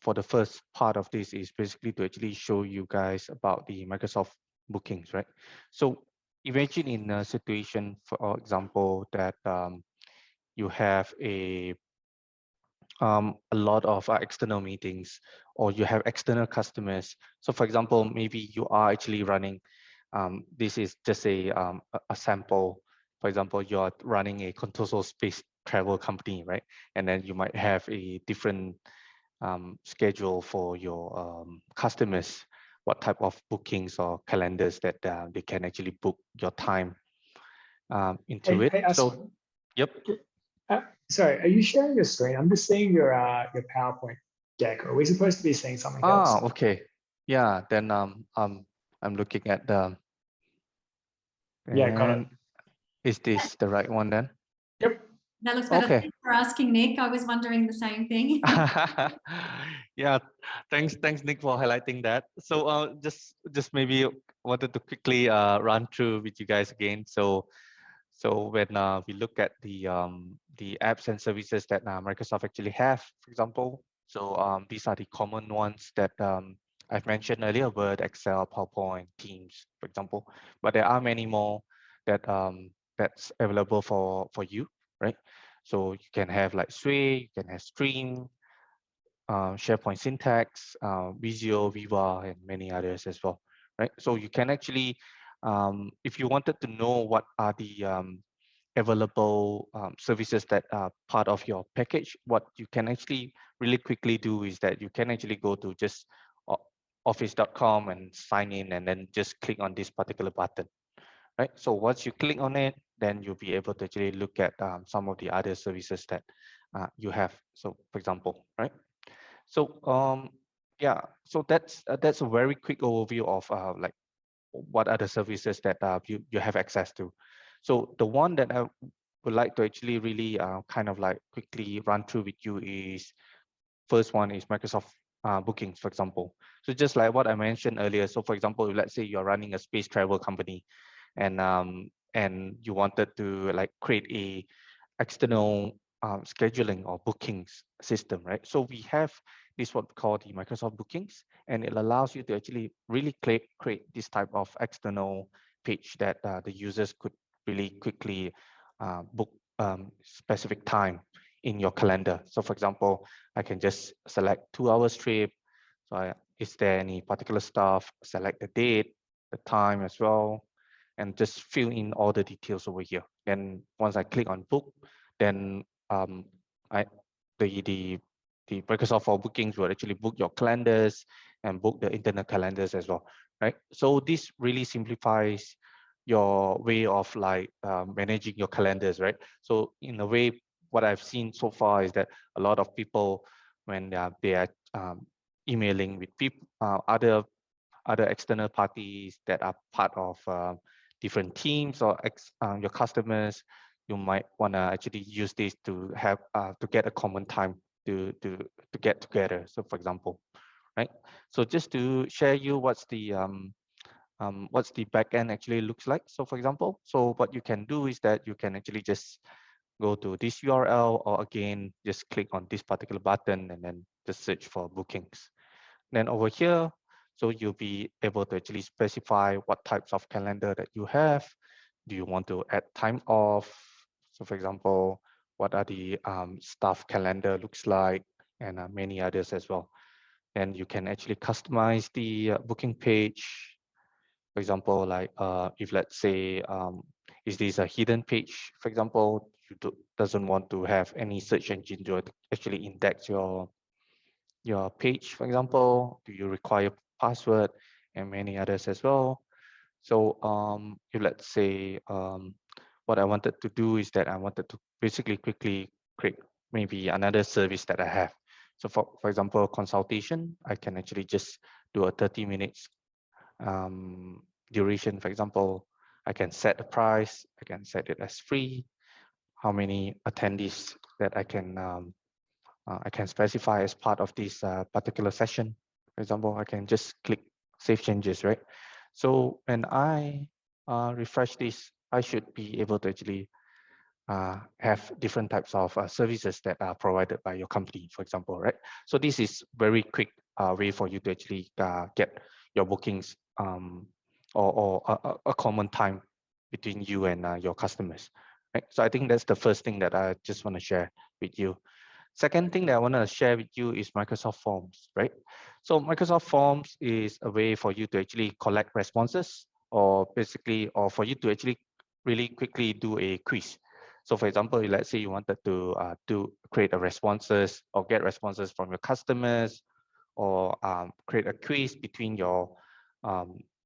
for the first part of this is basically to actually show you guys about the Microsoft bookings, right? So imagine in a situation, for example, that you have a lot of external meetings, or you have external customers. So for example, maybe you are actually running, this is just a sample. For example, you're running a contoso space travel company, right? And then you might have a different schedule for your customers what type of bookings or calendars that they can actually book your time into it. So, yep. Sorry, are you sharing your screen? I'm just seeing your PowerPoint deck. Are we supposed to be seeing something else? Okay. Yeah, then I'm looking at the. Yeah, got it. Is this the right one then? Yep. That looks better. Okay. Thanks for asking, Nick. I was wondering the same thing. Yeah, thanks Nick for highlighting that. So just maybe wanted to quickly run through with you guys again. So when we look at the apps and services that Microsoft actually have, for example, so these are the common ones that I've mentioned earlier: Word, Excel, PowerPoint, Teams, for example. But there are many more that that's available for you, right? So you can have like Sway, you can have Stream, SharePoint Syntax, Visio, Viva, and many others as well, right? So you can actually, if you wanted to know what are the available services that are part of your package, what you can actually really quickly do is that you can actually go to just office.com and sign in, and then just click on this particular button, right? So once you click on it, then you'll be able to actually look at some of the other services that you have. So for example, right? So yeah, so that's a very quick overview of like what are the services that you have access to. So the one that I would like to actually really kind of like quickly run through with you is, first one is Microsoft bookings, for example. So just like what I mentioned earlier, so for example, let's say you're running a space travel company, and you wanted to like create a external scheduling or bookings system, right? So we have this what we call the Microsoft Bookings, and it allows you to actually really create this type of external page that the users could really quickly book specific time in your calendar. So for example, I can just select 2 hours trip. So is there any particular stuff? Select the date, the time as well, and just fill in all the details over here. Then once I click on book, then the Microsoft for Bookings will actually book your calendars and book the internal calendars as well, right? So this really simplifies your way of like managing your calendars, right? So in a way, what I've seen so far is that a lot of people, when they are emailing with people, other external parties that are part of different teams or your customers, you might want to actually use this to have to get a common time to get together. So for example, right? So just to share you what's the backend actually looks like. So for example, so what you can do is that you can actually just go to this URL, or again, just click on this particular button and then just search for bookings. Then over here, so you'll be able to actually specify what types of calendar that you have. Do you want to add time off? So for example, what are the staff calendar looks like, and many others as well. And you can actually customize the booking page. For example, like if let's say, is this a hidden page? For example, you doesn't want to have any search engine to actually index your page, for example. Do you require password, and many others as well. So if let's say what I wanted to do is that I wanted to basically quickly create maybe another service that I have. So for example, consultation, I can actually just do a 30 minutes duration. For example, I can set the price, I can set it as free, how many attendees that I can specify as part of this particular session. For example, I can just click Save Changes, right? So when I refresh this, I should be able to actually have different types of services that are provided by your company, for example, right? So this is very quick way for you to actually get your bookings or a common time between you and your customers, right? So I think that's the first thing that I just want to share with you. Second thing that I want to share with you is Microsoft Forms, right? So Microsoft Forms is a way for you to actually collect responses, or basically, or for you to actually really quickly do a quiz. So for example, let's say you wanted to create a responses or get responses from your customers, or create a quiz between your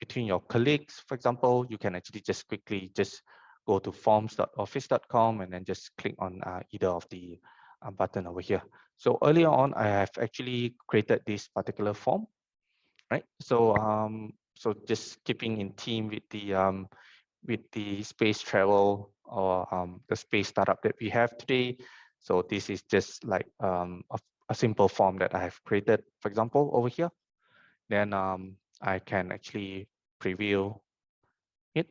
between your colleagues, for example, you can actually just quickly just go to forms.office.com and then just click on either of the button over here. So earlier on, I have actually created this particular form, right? So so just keeping in theme with the space travel or the space startup that we have today. So this is just like a simple form that I have created, for example, over here. Then I can actually preview it,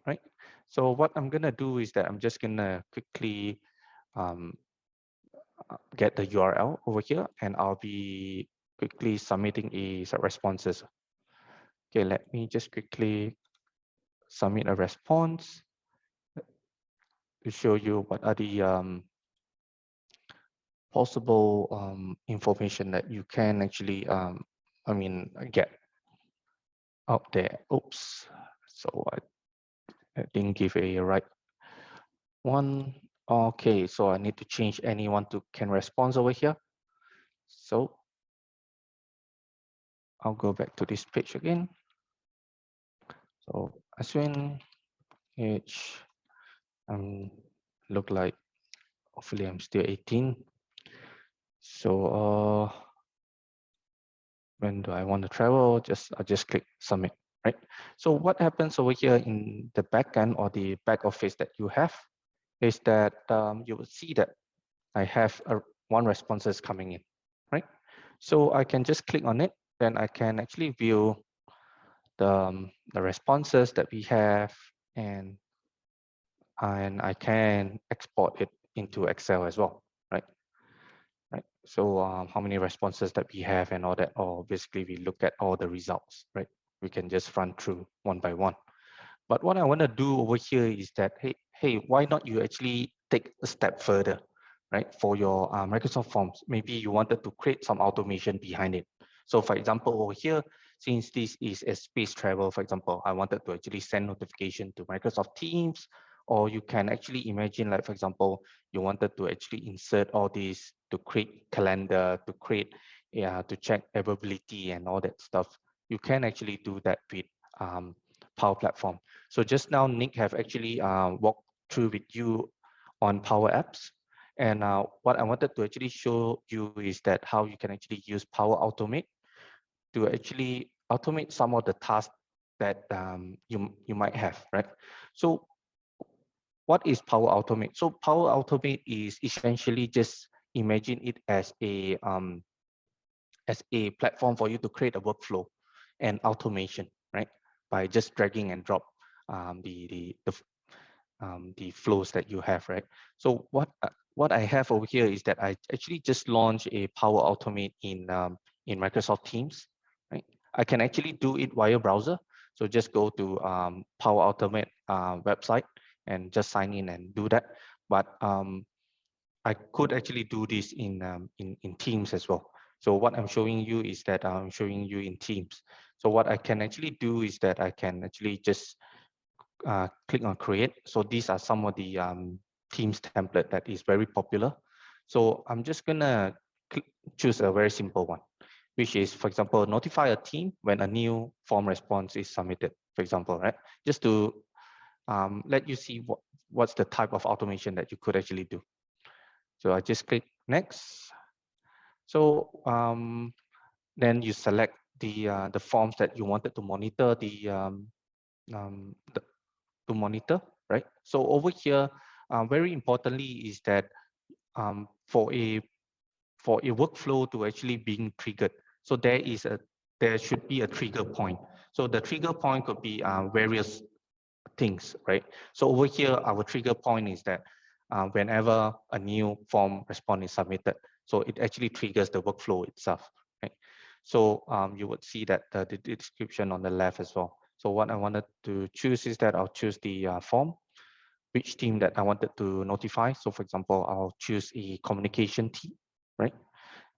right? So what I'm gonna do is that I'm just gonna quickly get the URL over here, and I'll be quickly submitting a responses. Okay, let me just quickly submit a response to show you what are the possible information that you can actually get out there. Oops, so I didn't give a right one. Okay, so I need to change anyone to can respond over here. So I'll go back to this page again. So Ashwin age look like hopefully I'm still 18. So when do I want to travel? I just click submit, right? So what happens over here in the backend or the back office that you have is that you will see that I have one responses coming in, right? So I can just click on it, then I can actually view the responses that we have, and I can export it into Excel as well, right? Right. So how many responses that we have and all that, or basically we look at all the results, right? We can just run through one by one. But what I want to do over here is that, hey, why not you actually take a step further, right? For your Microsoft Forms, maybe you wanted to create some automation behind it. So for example, over here, since this is a space travel, for example, I wanted to actually send notification to Microsoft Teams, or you can actually imagine, like, for example, you wanted to actually insert all these to create calendar, to create, to check availability and all that stuff. You can actually do that with Power Platform. So just now, Nick have actually walked through with you on Powerapps. And what I wanted to actually show you is that how you can actually use Power Automate to actually automate some of the tasks that you might have, right? So what is Power Automate? So Power Automate is essentially, just imagine it as a platform for you to create a workflow and automation, right? By just dragging and drop the flows that you have, right? So what I have over here is that I actually just launched a Power Automate in Microsoft Teams, right? I can actually do it via browser. So just go to Power Automate website and just sign in and do that. But I could actually do this in Teams as well. So what I'm showing you is that I'm showing you in Teams. So what I can actually do is that I can actually just click on create. So these are some of the Teams template that is very popular. So I'm just gonna choose a very simple one, which is, for example, notify a team when a new form response is submitted, for example, right? Just to let you see what's the type of automation that you could actually do. So I just click next. So then you select the forms that you wanted to monitor to monitor, right? So over here, very importantly is that for a workflow to actually being triggered, so there should be a trigger point. So the trigger point could be various things, right? So over here, our trigger point is that whenever a new form response is submitted, so it actually triggers the workflow itself, right? So you would see that the description on the left as well. So what I wanted to choose is that I'll choose the form, which team that I wanted to notify. So for example, I'll choose a communication team, right?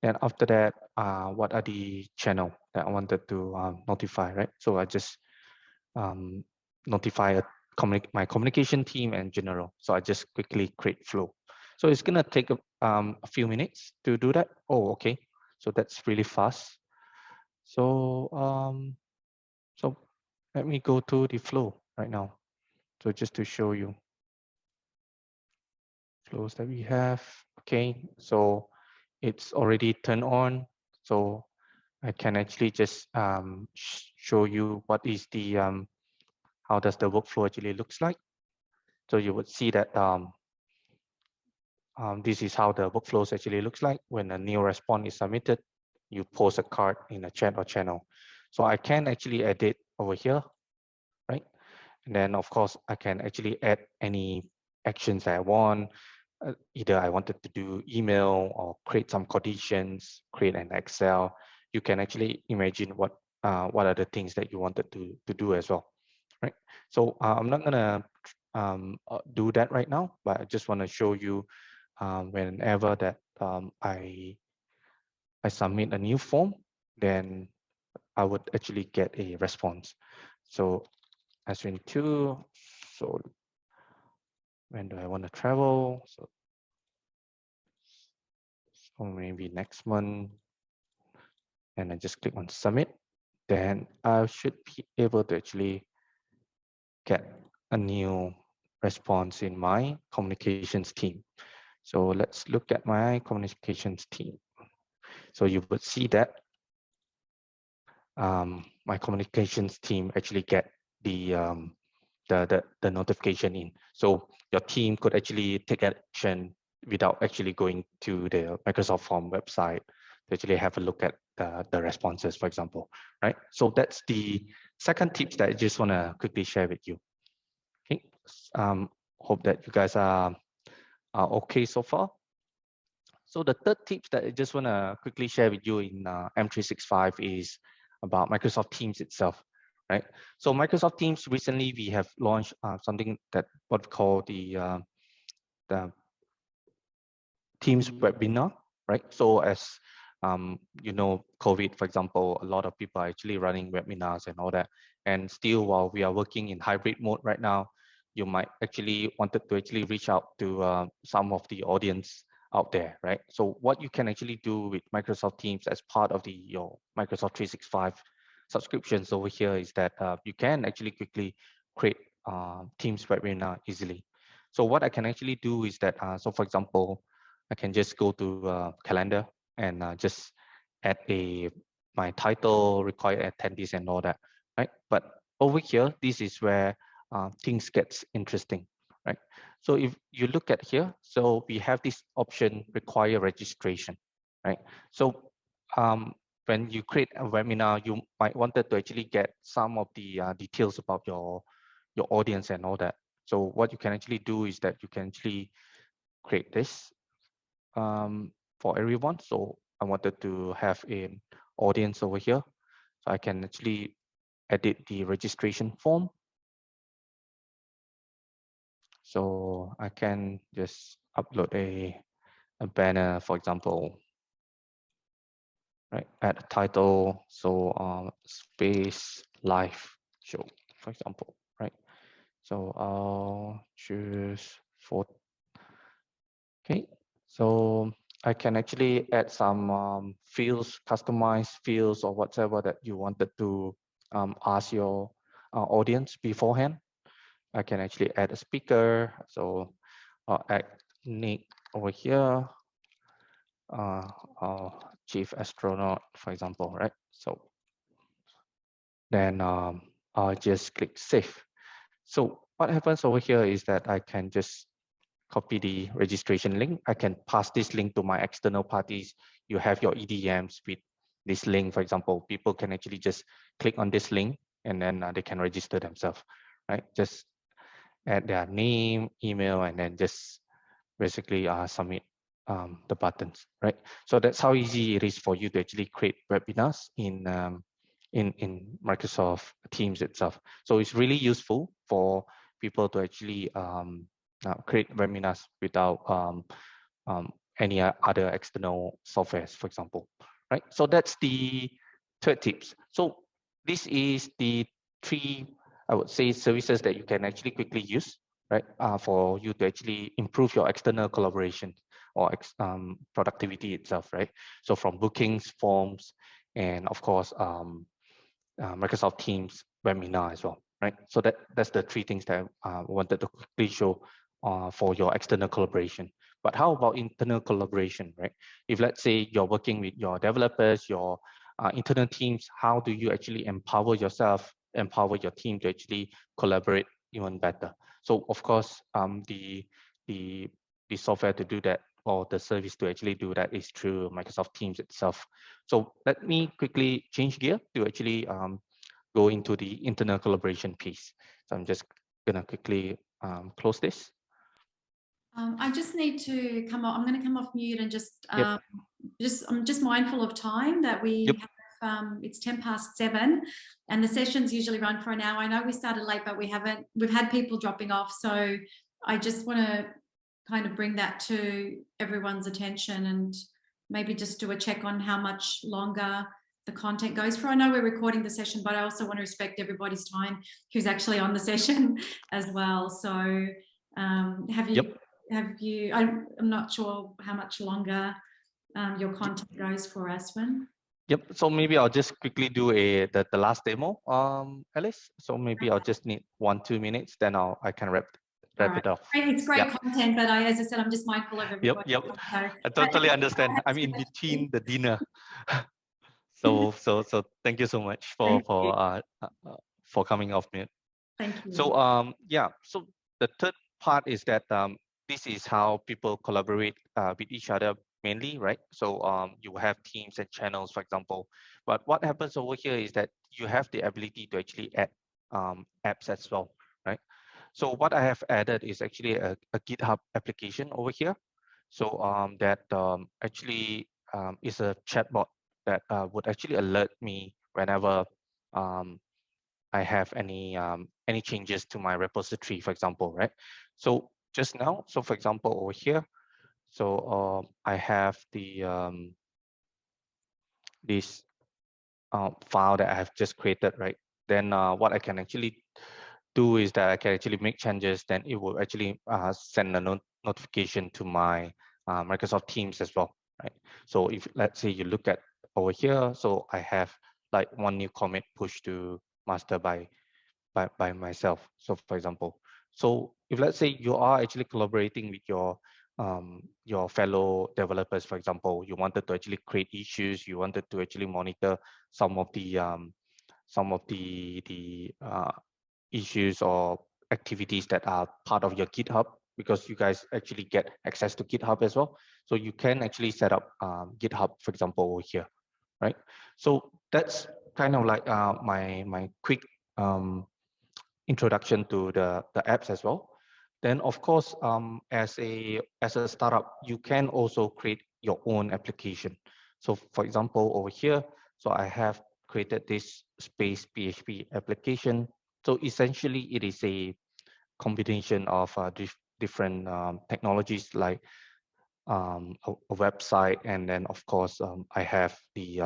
And after that, what are the channel that I wanted to notify, right? So I just notify my communication team and general. So I just quickly create flow. So it's gonna take a few minutes to do that. Oh, okay. So that's really fast. So So let me go to the flow right now. So just to show you flows that we have. Okay, so it's already turned on. So I can actually just show you what is the how does the workflow actually looks like. So you would see that this is how the workflows actually looks like. When a new response is submitted, you post a card in a chat or channel. So I can actually edit over here, right? And then of course I can actually add any actions that I want. Either I wanted to do email or create some conditions, create an Excel. You can actually imagine what are the things that you wanted to do as well, right? So I'm not gonna do that right now, but I just want to show you whenever that I submit a new form, then I would actually get a response. So S22, so when do I want to travel? So maybe next month, and I just click on submit. Then I should be able to actually get a new response in my communications team. So let's look at my communications team. So you would see that my communications team actually get the notification in. So your team could actually take action without actually going to the Microsoft Form website to actually have a look at the responses, for example, right? So that's the second tips that I just want to quickly share with you. Okay, hope that you guys are okay so far. So the third tips that I just want to quickly share with you in M365 is about Microsoft Teams itself, right? So Microsoft Teams, recently we have launched something that what we call the Teams webinar, right? So as you know, COVID, for example, a lot of people are actually running webinars and all that. And still, while we are working in hybrid mode right now, you might actually wanted to actually reach out to some of the audience out there, right? So what you can actually do with Microsoft Teams as part of your Microsoft 365 subscriptions over here is that you can actually quickly create Teams webinar easily. So what I can actually do is that, so for example, I can just go to calendar and just add my title, required attendees and all that, right? But over here, this is where things gets interesting, right? So if you look at here, so we have this option, require registration, right? So when you create a webinar, you might wanted to actually get some of the details about your audience and all that. So what you can actually do is that you can actually create this for everyone. So I wanted to have an audience over here. So I can actually edit the registration form. So I can just upload a banner, for example, right? Add a title. So space live show, for example, right? So I'll choose for, okay. So I can actually add some fields, customized fields or whatever that you wanted to ask your audience beforehand. I can actually add a speaker. So I'll add Nick over here, chief astronaut, for example, right? So then I'll just click save. So what happens over here is that I can just copy the registration link. I can pass this link to my external parties. You have your EDMs with this link, for example, people can actually just click on this link and then they can register themselves, right? Just add their name, email, and then just basically submit the buttons, right? So that's how easy it is for you to actually create webinars in Microsoft Teams itself. So it's really useful for people to actually create webinars without any other external softwares, for example, right? So that's the third tips. So this is the three, I would say, services that you can actually quickly use, right? For you to actually improve your external collaboration or productivity itself, right? So from bookings, forms, and of course, Microsoft Teams webinar as well, right? So that's the three things that I wanted to quickly show for your external collaboration. But how about internal collaboration, right? If let's say you're working with your developers, your internal teams, how do you actually empower yourself, empower your team to actually collaborate even better? So of course, the software to do that, or the service to actually do that, is through Microsoft Teams itself. So let me quickly change gear to actually go into the internal collaboration piece. So I'm just gonna quickly close this. I just need to come off. I'm going to come off mute and Yep. I'm just mindful of time that we Yep. have. It's 7:10, and the sessions usually run for an hour. I know we started late, but we've had people dropping off, so I just want to kind of bring that to everyone's attention and maybe just do a check on how much longer the content goes for. I know we're recording the session, but I also want to respect everybody's time who's actually on the session as well. So have you, I'm not sure how much longer your content goes for, Aswin. Yep. So maybe I'll just quickly do the last demo, Alice. So maybe I'll just need 1-2 minutes, then I can wrap it off. It's great content, but as I said, I'm just mindful of everybody. Yep. I totally understand. I'm in between the dinner. So thank you so much for coming off mute. Thank you. So so the third part is that this is how people collaborate with each other mainly, right? So you have teams and channels, for example. But what happens over here is that you have the ability to actually add apps as well, right? So what I have added is actually a GitHub application over here. So that actually is a chatbot that would actually alert me whenever I have any changes to my repository, for example, right? So just now, so for example, over here, so I have the this file that I have just created, right? Then what I can actually do is that I can actually make changes. Then it will actually send a notification to my Microsoft Teams as well, right? So if let's say you look at over here, so I have like one new commit push to master by myself. So for example, so if let's say you are actually collaborating with your fellow developers, for example, you wanted to actually create issues, you wanted to actually monitor some of the issues or activities that are part of your GitHub, because you guys actually get access to GitHub as well. So you can actually set up GitHub, for example, over here, right? So that's kind of like my quick introduction to the apps as well. Then of course, as a startup, you can also create your own application. So for example, over here, so I have created this space PHP application. So essentially, it is a combination of different technologies like a website, and then of course I have the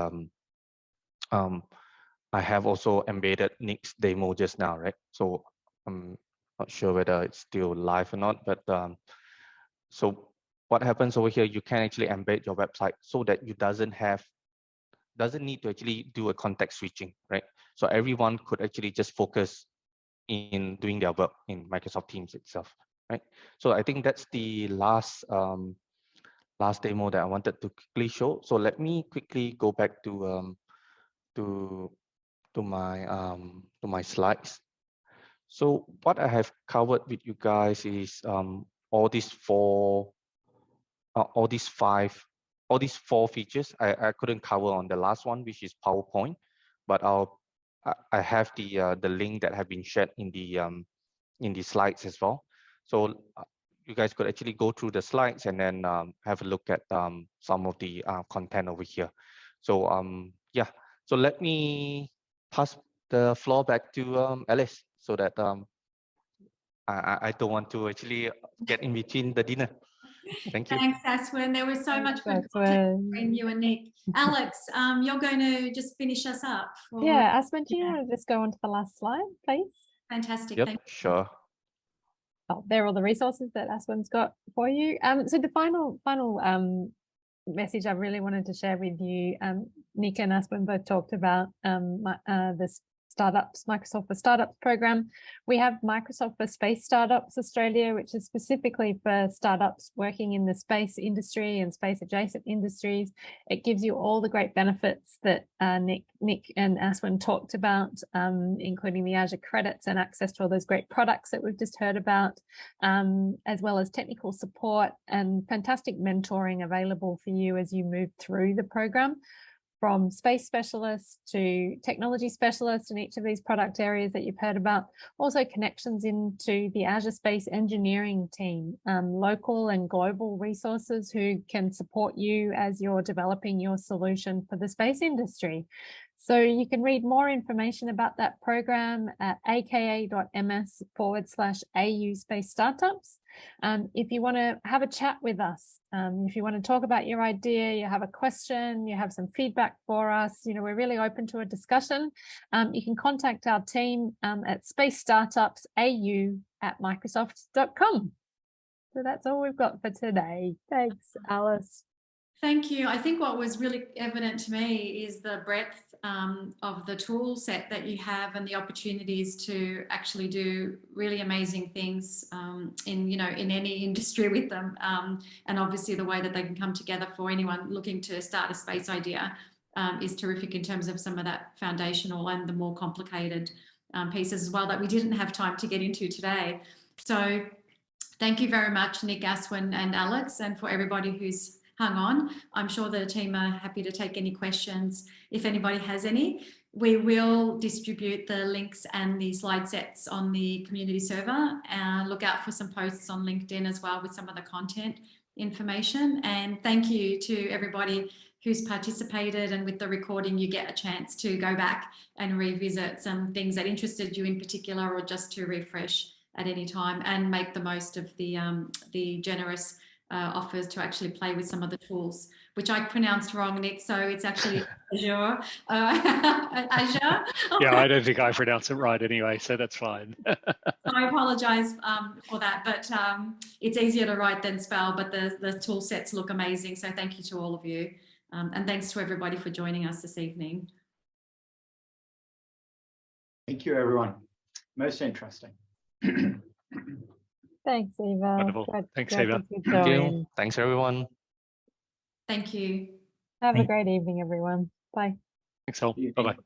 I have also embedded Nick's demo just now, right? So I'm not sure whether it's still live or not, but so what happens over here, you can actually embed your website so that you doesn't need to actually do a context switching, right? So everyone could actually just focus in doing their work in Microsoft Teams itself, right? So I think that's the last demo that I wanted to quickly show. So let me quickly go back to my slides. So what I have covered with you guys is all these four features. I couldn't cover on the last one, which is PowerPoint, but I have the link that have been shared in the slides as well. So you guys could actually go through the slides and then have a look at some of the content over here. So yeah, so let me pass the floor back to Alice, so that I don't want to actually get in between the dinner. Thank you. Thanks, Aswin. There was so much good content between you and Nick. Alex, you're going to just finish us up. Yeah, Aswin, do you want to just go on to the last slide, please? Fantastic. Yep, thank you. sure. Oh, there are all the resources that Aswin's got for you. So the final message I really wanted to share with you, Nick and Aspen both talked about this Microsoft for Startups program. We have Microsoft for Space Startups Australia, which is specifically for startups working in the space industry and space adjacent industries. It gives you all the great benefits that Nick and Aswin talked about, including the Azure credits and access to all those great products that we've just heard about, as well as technical support and fantastic mentoring available for you as you move through the program, from space specialists to technology specialists in each of these product areas that you've heard about. Also connections into the Azure Space Engineering team, local and global resources who can support you as you're developing your solution for the space industry. So you can read more information about that program at aka.ms/AU Space Startups. If you want to have a chat with us, if you want to talk about your idea, you have a question, you have some feedback for us, we're really open to a discussion. You can contact our team at spacestartupsau@microsoft.com. So that's all we've got for today. Thanks, Alice. Thank you. I think what was really evident to me is the breadth of the tool set that you have and the opportunities to actually do really amazing things in any industry with them. And obviously the way that they can come together for anyone looking to start a space idea is terrific in terms of some of that foundational and the more complicated pieces as well that we didn't have time to get into today. So thank you very much, Nick, Aswin and Alex, and for everybody who's hung on. I'm sure the team are happy to take any questions if anybody has any. We will distribute the links and the slide sets on the community server. Look out for some posts on LinkedIn as well with some of the content information. And thank you to everybody who's participated, and with the recording you get a chance to go back and revisit some things that interested you in particular, or just to refresh at any time and make the most of the generous offers to actually play with some of the tools, which I pronounced wrong, Nick. So it's actually Azure. Azure. Yeah, I don't think I pronounce it right anyway, so that's fine. I apologise for that, but it's easier to write than spell, but the tool sets look amazing. So thank you to all of you. And thanks to everybody for joining us this evening. Thank you, everyone. Most interesting. Thanks, Eva. Wonderful. Thanks, Eva. Thank you. Thanks, everyone. Thank you. Have a great evening, everyone. Bye. Thanks all. Bye-bye.